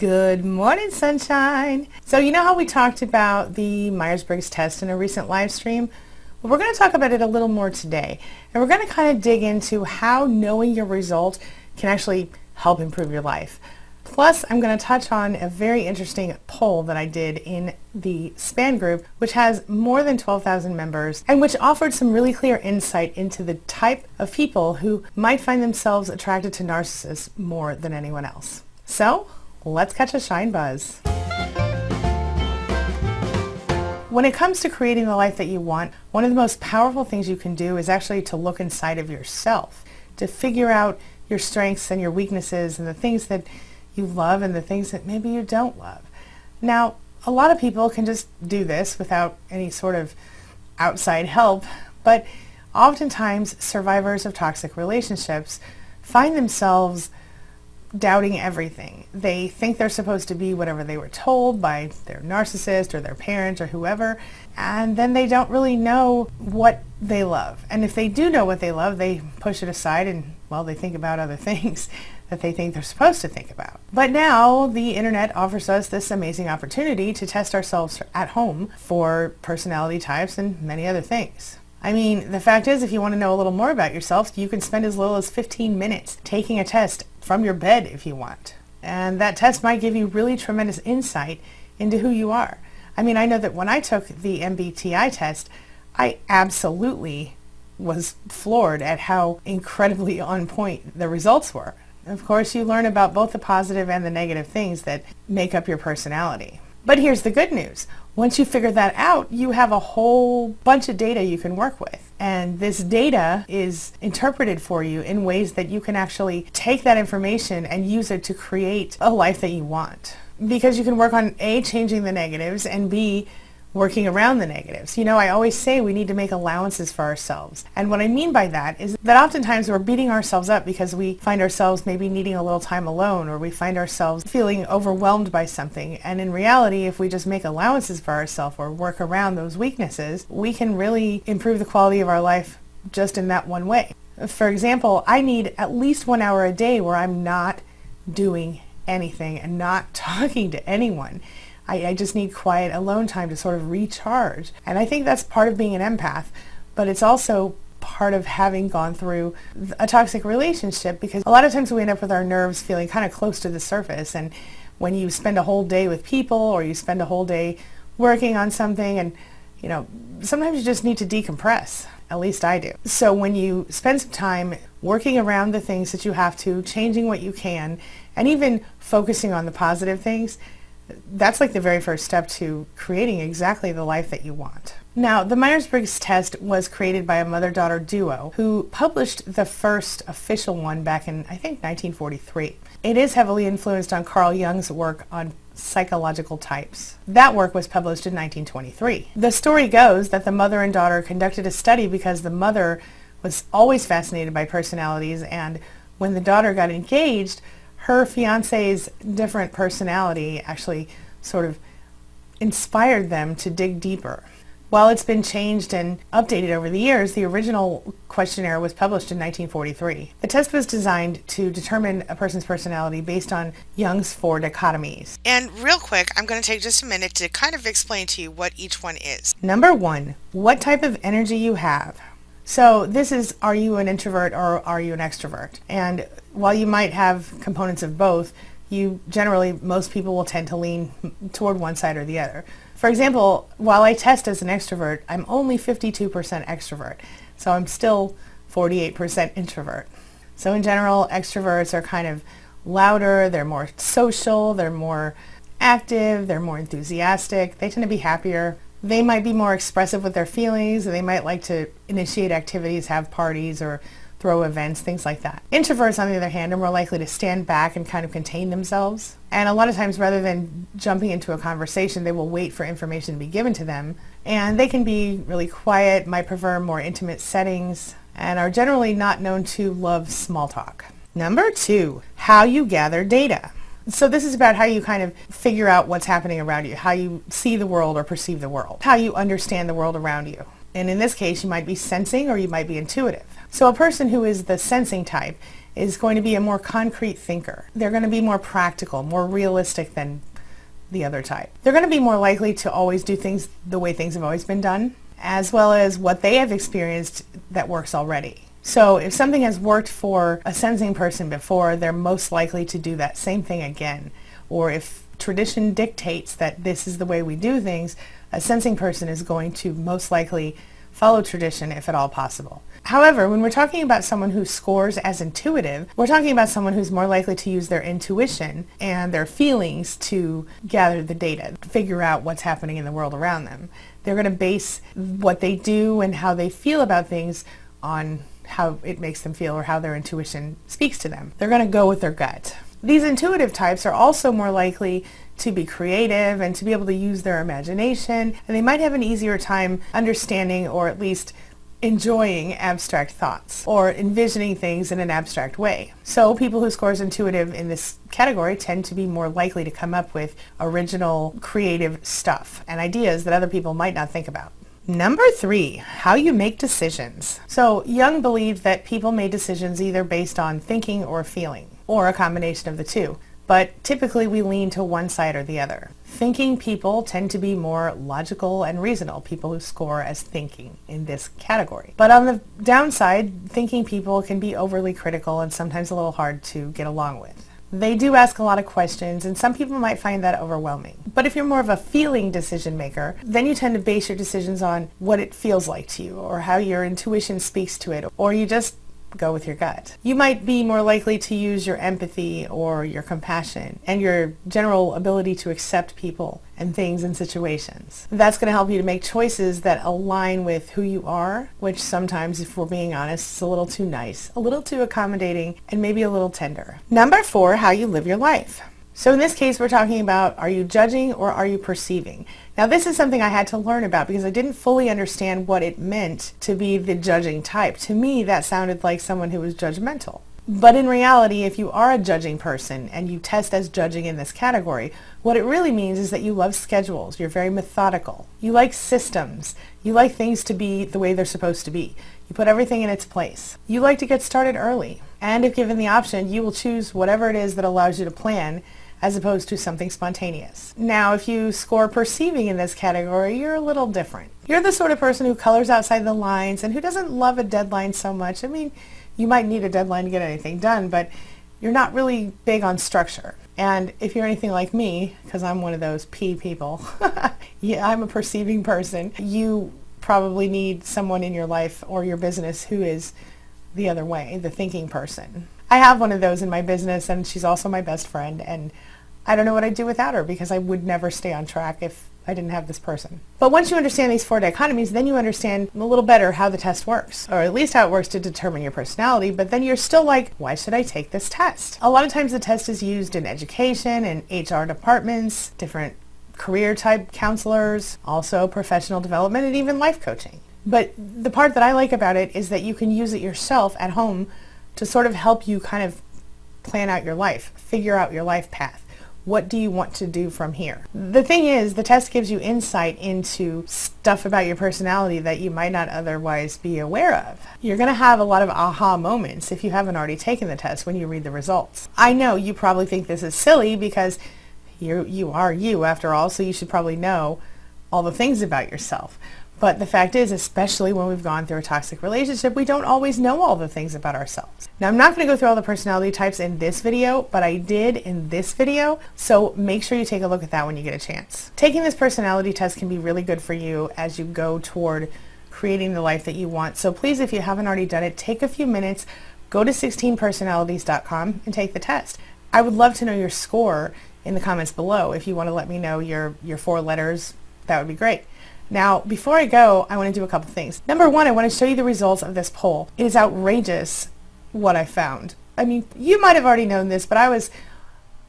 Good morning, sunshine. So you know how we talked about the Myers-Briggs test in a recent live stream? Well, we're going to talk about it a little more today. And we're going to kind of dig into how knowing your result can actually help improve your life. Plus, I'm going to touch on a very interesting poll that I did in the SPAN group, which has more than 12,000 members, and which offered some really clear insight into the type of people who might find themselves attracted to narcissists more than anyone else. So, let's catch a shine buzz. When it comes to creating the life that you want, one of the most powerful things you can do is actually to look inside of yourself, to figure out your strengths and your weaknesses and the things that you love and the things that maybe you don't love. Now, a lot of people can just do this without any sort of outside help, but oftentimes survivors of toxic relationships find themselves doubting everything. They think they're supposed to be whatever they were told by their narcissist or their parent or whoever, and then they don't really know what they love. And if they do know what they love, they push it aside and, well, they think about other things that they think they're supposed to think about. But now the internet offers us this amazing opportunity to test ourselves at home for personality types and many other things. I mean, the fact is, if you want to know a little more about yourself, you can spend as little as 15 minutes taking a test from your bed if you want. And that test might give you really tremendous insight into who you are. I mean, I know that when I took the MBTI test, I absolutely was floored at how incredibly on point the results were. Of course, you learn about both the positive and the negative things that make up your personality. But here's the good news. Once you figure that out, you have a whole bunch of data you can work with. And this data is interpreted for you in ways that you can actually take that information and use it to create a life that you want. Because you can work on A, changing the negatives, and B, working around the negatives. You know, I always say we need to make allowances for ourselves. And what I mean by that is that oftentimes we're beating ourselves up because we find ourselves maybe needing a little time alone, or we find ourselves feeling overwhelmed by something. And in reality, if we just make allowances for ourselves or work around those weaknesses, we can really improve the quality of our life just in that one way. For example, I need at least 1 hour a day where I'm not doing anything and not talking to anyone. I just need quiet alone time to sort of recharge. And I think that's part of being an empath, but it's also part of having gone through a toxic relationship, because a lot of times we end up with our nerves feeling kind of close to the surface. And when you spend a whole day with people, or you spend a whole day working on something, and you know, sometimes you just need to decompress. At least I do. So when you spend some time working around the things that you have to, changing what you can, and even focusing on the positive things, that's like the very first step to creating exactly the life that you want. Now, the Myers-Briggs test was created by a mother-daughter duo who published the first official one back in, I think, 1943. It is heavily influenced on Carl Jung's work on psychological types. That work was published in 1923. The story goes that the mother and daughter conducted a study because the mother was always fascinated by personalities, and when the daughter got engaged, her fiance's different personality actually sort of inspired them to dig deeper. While it's been changed and updated over the years, the original questionnaire was published in 1943. The test was designed to determine a person's personality based on Jung's 4 dichotomies. And real quick, I'm going to take just a minute to kind of explain to you what each one is. Number 1, what type of energy you have. So this is, are you an introvert or are you an extrovert? And while you might have components of both, you generally, most people will tend to lean toward one side or the other. For example, while I test as an extrovert, I'm only 52% extrovert, so I'm still 48% introvert. So in general, extroverts are kind of louder, they're more social, they're more active, they're more enthusiastic, they tend to be happier. They might be more expressive with their feelings, and they might like to initiate activities, have parties, or throw events, things like that. Introverts, on the other hand, are more likely to stand back and kind of contain themselves. And a lot of times, rather than jumping into a conversation, they will wait for information to be given to them. And they can be really quiet, might prefer more intimate settings, and are generally not known to love small talk. Number 2, how you gather data. So this is about how you kind of figure out what's happening around you, how you see the world or perceive the world, how you understand the world around you. And in this case, you might be sensing or you might be intuitive. So a person who is the sensing type is going to be a more concrete thinker. They're going to be more practical, more realistic than the other type. They're going to be more likely to always do things the way things have always been done, as well as what they have experienced that works already. So if something has worked for a sensing person before, they're most likely to do that same thing again. Or if tradition dictates that this is the way we do things, a sensing person is going to most likely follow tradition if at all possible. However, when we're talking about someone who scores as intuitive, we're talking about someone who's more likely to use their intuition and their feelings to gather the data, figure out what's happening in the world around them. They're going to base what they do and how they feel about things on how it makes them feel or how their intuition speaks to them. They're going to go with their gut. These intuitive types are also more likely to be creative and to be able to use their imagination, and they might have an easier time understanding or at least enjoying abstract thoughts or envisioning things in an abstract way. So people who score as intuitive in this category tend to be more likely to come up with original creative stuff and ideas that other people might not think about. Number 3, how you make decisions. So Jung believed that people made decisions either based on thinking or feeling, or a combination of the two. But typically we lean to one side or the other. Thinking people tend to be more logical and reasonable, people who score as thinking in this category. But on the downside, thinking people can be overly critical and sometimes a little hard to get along with. They do ask a lot of questions, and some people might find that overwhelming. But if you're more of a feeling decision maker, then you tend to base your decisions on what it feels like to you, or how your intuition speaks to it, or you just go with your gut. You might be more likely to use your empathy or your compassion and your general ability to accept people and things and situations. That's going to help you to make choices that align with who you are, which sometimes, if we're being honest, is a little too nice, a little too accommodating, and maybe a little tender. Number 4, how you live your life. So in this case, we're talking about, are you judging or are you perceiving? Now this is something I had to learn about because I didn't fully understand what it meant to be the judging type. To me, that sounded like someone who was judgmental. But in reality, if you are a judging person and you test as judging in this category, what it really means is that you love schedules. You're very methodical. You like systems. You like things to be the way they're supposed to be. You put everything in its place. You like to get started early. And if given the option, you will choose whatever it is that allows you to plan as opposed to something spontaneous. Now, if you score perceiving in this category, you're a little different. You're the sort of person who colors outside the lines and who doesn't love a deadline so much. I mean, you might need a deadline to get anything done, but you're not really big on structure. And if you're anything like me, because I'm one of those P people, yeah, I'm a perceiving person, you probably need someone in your life or your business who is the other way, the thinking person. I have one of those in my business, and she's also my best friend, and I don't know what I'd do without her because I would never stay on track if I didn't have this person. But once you understand these 4 dichotomies, then you understand a little better how the test works, or at least how it works to determine your personality, but then you're still like, why should I take this test? A lot of times the test is used in education and HR departments, different career type counselors, also professional development, and even life coaching. But the part that I like about it is that you can use it yourself at home to sort of help you kind of plan out your life, figure out your life path. What do you want to do from here? The thing is, the test gives you insight into stuff about your personality that you might not otherwise be aware of. You're going to have a lot of aha moments if you haven't already taken the test when you read the results. I know you probably think this is silly because you are you after all, so you should probably know all the things about yourself. But the fact is, especially when we've gone through a toxic relationship, we don't always know all the things about ourselves. Now, I'm not going to go through all the personality types in this video, but I did in this video, so make sure you take a look at that when you get a chance. Taking this personality test can be really good for you as you go toward creating the life that you want. So please, if you haven't already done it, take a few minutes, go to 16personalities.com and take the test. I would love to know your score in the comments below. If you want to let me know your 4 letters, that would be great. Now, before I go, I want to do a couple things. Number 1, I want to show you the results of this poll. It is outrageous what I found. I mean, you might have already known this, but I was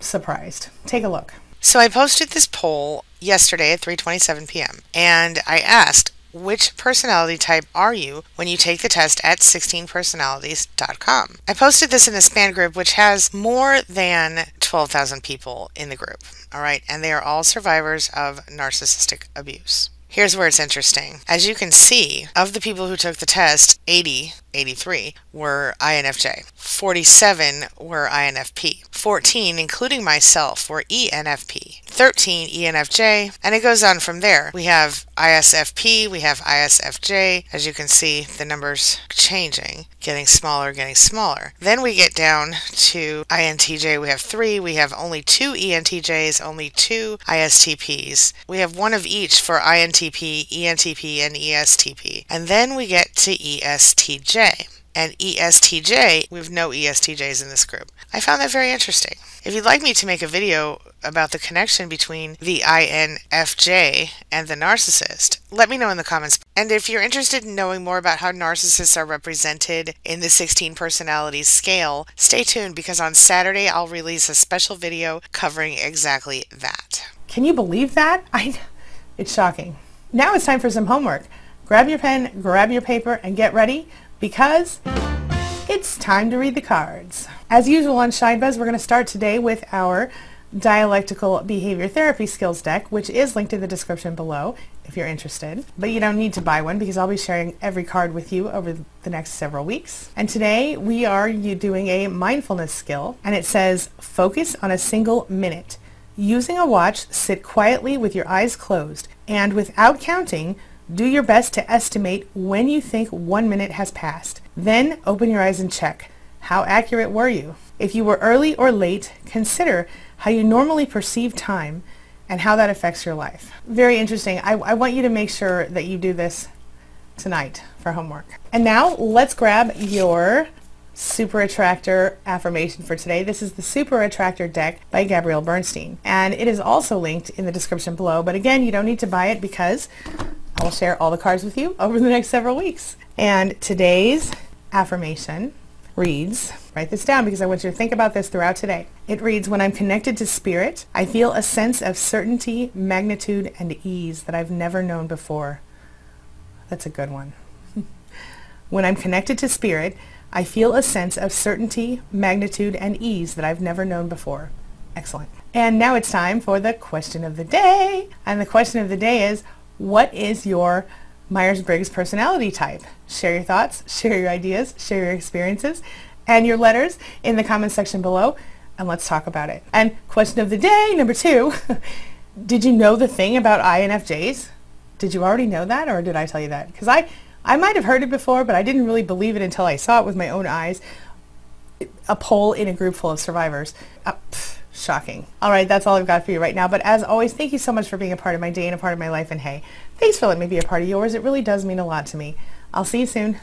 surprised. Take a look. So I posted this poll yesterday at 3:27 p.m. and I asked, which personality type are you when you take the test at 16personalities.com? I posted this in the SPAN group, which has more than 12,000 people in the group. All right, and they are all survivors of narcissistic abuse. Here's where it's interesting. As you can see, of the people who took the test, 83 were INFJ. 47 were INFP. 14, including myself, were ENFP. 13 ENFJ, and it goes on from there. We have ISFP, we have ISFJ. As you can see, the numbers changing, getting smaller, getting smaller. Then we get down to INTJ. We have 3. We have only 2 ENTJs, only 2 ISTPs. We have one of each for INTP, ENTP, and ESTP. And then we get to ESTJ. And ESTJ, we have no ESTJs in this group. I found that very interesting. If you'd like me to make a video about the connection between the INFJ and the narcissist, let me know in the comments. And if you're interested in knowing more about how narcissists are represented in the 16 personalities scale, stay tuned because on Saturday I'll release a special video covering exactly that. Can you believe that? It's shocking. Now it's time for some homework. Grab your pen, grab your paper, and get ready because it's time to read the cards. As usual on Shine Buzz, we're going to start today with our Dialectical Behavior Therapy Skills deck, which is linked in the description below if you're interested. But you don't need to buy one because I'll be sharing every card with you over the next several weeks. And today we are doing a mindfulness skill, and it says, focus on a single minute. Using a watch, sit quietly with your eyes closed, and without counting, do your best to estimate when you think 1 minute has passed. Then open your eyes and check. How accurate were you? If you were early or late, consider how you normally perceive time and how that affects your life. Very interesting. I want you to make sure that you do this tonight for homework. And now let's grab your Super Attractor affirmation for today. This is the Super Attractor deck by Gabrielle Bernstein. And it is also linked in the description below. But again, you don't need to buy it because I will share all the cards with you over the next several weeks. And today's affirmation reads, write this down because I want you to think about this throughout today. It reads, when I'm connected to spirit, I feel a sense of certainty, magnitude, and ease that I've never known before. That's a good one. When I'm connected to spirit, I feel a sense of certainty, magnitude, and ease that I've never known before. Excellent. And now it's time for the question of the day. And the question of the day is, what is your Myers-Briggs personality type? Share your thoughts, share your ideas, share your experiences, and your letters in the comment section below, and let's talk about it. And question of the day, number 2, did you know the thing about INFJs? Did you already know that, or did I tell you that? Because I might have heard it before, but I didn't really believe it until I saw it with my own eyes. A poll in a group full of survivors. Shocking. All right, that's all I've got for you right now. But as always, thank you so much for being a part of my day and a part of my life. And hey, thanks for letting me be a part of yours. It really does mean a lot to me. I'll see you soon.